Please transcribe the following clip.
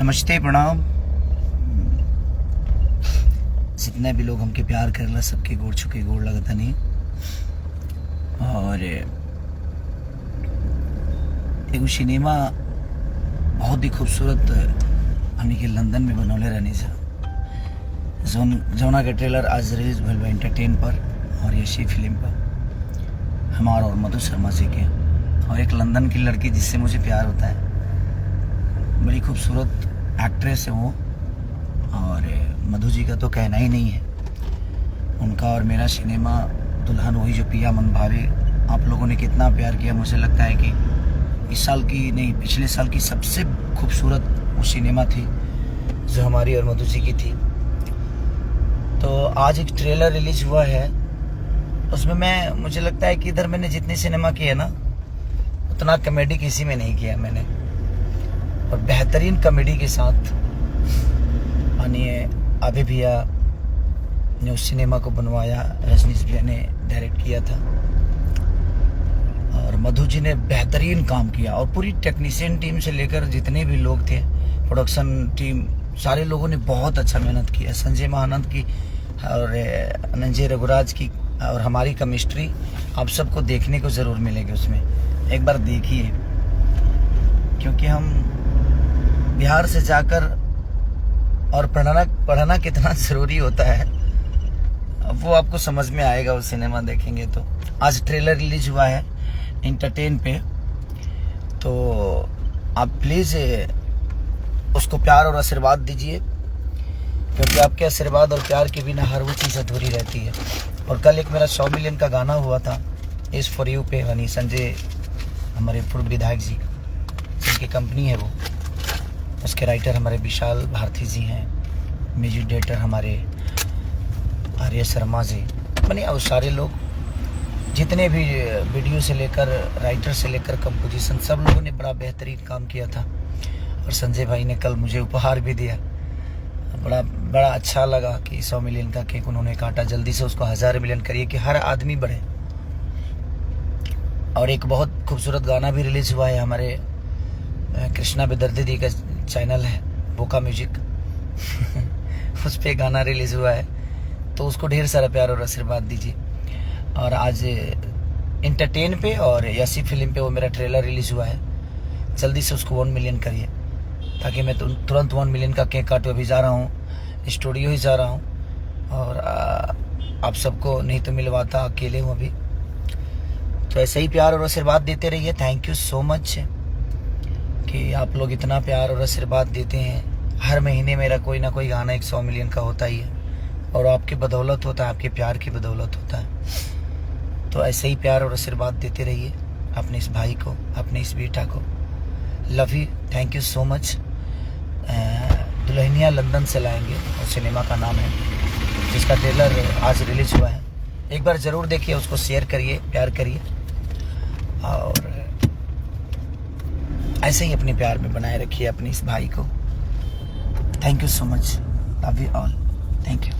नमस्ते प्रणाम। जितने भी लोग हमके प्यार करेला सबके गोड़ छुके गोड़ लगता नहीं। और एगो सिनेमा बहुत ही खूबसूरत हमनी के लंदन में बनौले रहनी जा जौना के ट्रेलर आज रिलीज भइल बा एंटरटेन पर और यशी फिल्म पर हमार और मधु शर्मा जी के और एक लंदन की लड़की जिससे मुझे प्यार होता है। बड़ी खूबसूरत एक्ट्रेस है वो और मधु जी का तो कहना ही नहीं है। उनका और मेरा सिनेमा दुल्हन वही जो पिया मन भावे आप लोगों ने कितना प्यार किया। मुझे लगता है कि इस साल की नहीं पिछले साल की सबसे खूबसूरत वो सिनेमा थी जो हमारी और मधु जी की थी। तो आज एक ट्रेलर रिलीज हुआ है उसमें मुझे लगता है कि इधर मैंने जितने सिनेमा किए ना उतना कॉमेडी किसी में नहीं किया मैंने। और बेहतरीन कॉमेडी के साथ मानिए अभी भैया ने उस सिनेमा को बनवाया, रजनीश भैया ने डायरेक्ट किया था और मधु जी ने बेहतरीन काम किया। और पूरी टेक्नीशियन टीम से लेकर जितने भी लोग थे, प्रोडक्शन टीम, सारे लोगों ने बहुत अच्छा मेहनत किया। संजय महानंद की और अनंजय रघुराज की और हमारी केमिस्ट्री आप सबको देखने को ज़रूर मिलेगी उसमें। एक बार देखिए क्योंकि हम बिहार से जाकर और पढ़ना कितना ज़रूरी होता है वो आपको समझ में आएगा वो सिनेमा देखेंगे तो। आज ट्रेलर रिलीज हुआ है एंटरटेन पे, तो आप प्लीज़ उसको प्यार और आशीर्वाद दीजिए क्योंकि आपके आशीर्वाद और प्यार के बिना हर वो चीज़ अधूरी रहती है। और कल एक मेरा 100 मिलियन का गाना हुआ था इस फॉर यू पे, यानी संजय हमारे पूर्व विधायक जी जिनकी कंपनी है वो, उसके राइटर हमारे विशाल भारती जी हैं, म्यूजिक डायरेक्टर हमारे आर्य शर्मा जी, मानिए और सारे लोग जितने भी वीडियो से लेकर राइटर से लेकर कंपोजिशन सब लोगों ने बड़ा बेहतरीन काम किया था। और संजय भाई ने कल मुझे उपहार भी दिया, बड़ा अच्छा लगा कि 100 मिलियन का केक उन्होंने काटा। जल्दी से उसको 1000 मिलियन करिए कि हर आदमी बढ़े। और एक बहुत खूबसूरत गाना भी रिलीज हुआ है हमारे कृष्णा बेदर्दी दी का चैनल है बोका म्यूजिक उस पे गाना रिलीज हुआ है, तो उसको ढेर सारा प्यार और आशीर्वाद दीजिए। और आज एंटरटेन पे और यसी फिल्म पे वो मेरा ट्रेलर रिलीज हुआ है, जल्दी से उसको 1 मिलियन करिए ताकि मैं तुरंत 1 मिलियन का केक काटू। अभी जा रहा हूँ स्टूडियो ही जा रहा हूँ और आप सबको नहीं तो मिलवाता, अकेले हूँ अभी। तो ऐसे ही प्यार और आशीर्वाद देते रहिए। थैंक यू सो मच कि आप लोग इतना प्यार और आशीर्वाद देते हैं। हर महीने मेरा कोई ना कोई गाना 100 मिलियन का होता ही है और आपकी बदौलत होता है, आपके प्यार की बदौलत होता है। तो ऐसे ही प्यार और आशीर्वाद देते रहिए अपने इस भाई को, अपने इस बेटा को। Love you, thank you so much. Dulhania London से लाएंगे और सिनेमा का नाम है जिसका ट्रेलर आज रिलीज हुआ है। एक बार ज़रूर देखिए, उसको शेयर करिए, प्यार करिए और ऐसे ही अपने प्यार में बनाए रखिए अपने इस भाई को। Thank you so much, love you all, thank you.